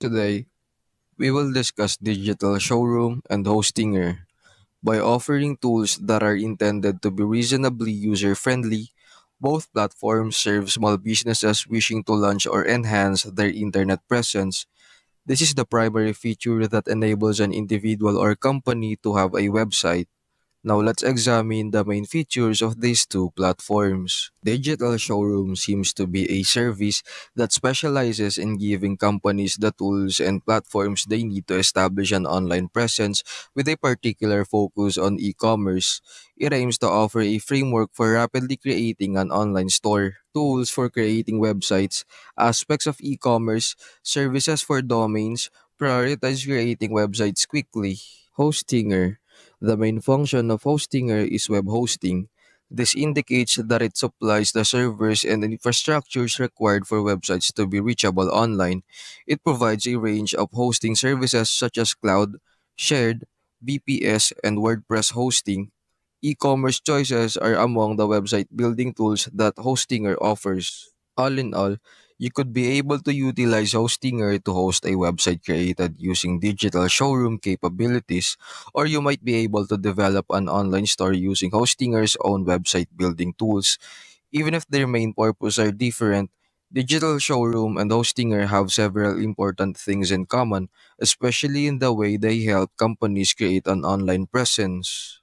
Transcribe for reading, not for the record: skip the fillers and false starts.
Today, we will discuss Digital Showroom and Hostinger. By offering tools that are intended to be reasonably user friendly, both platforms serve small businesses wishing to launch or enhance their internet presence. This is the primary feature that enables an individual or company to have a website. Now let's examine the main features of these two platforms. Digital Showroom seems to be a service that specializes in giving companies the tools and platforms they need to establish an online presence with a particular focus on e-commerce. It aims to offer a framework for rapidly creating an online store, tools for creating websites, aspects of e-commerce, services for domains, prioritize creating websites quickly. Hostinger. The main function of Hostinger is web hosting. This indicates that it supplies the servers and infrastructures required for websites to be reachable online. It provides a range of hosting services such as cloud, shared, VPS, and WordPress hosting. E-commerce choices are among the website building tools that Hostinger offers. All in all, you could be able to utilize Hostinger to host a website created using digital showroom capabilities, or you might be able to develop an online store using Hostinger's own website building tools. Even if their main purpose are different, Digital Showroom and Hostinger have several important things in common, especially in the way they help companies create an online presence.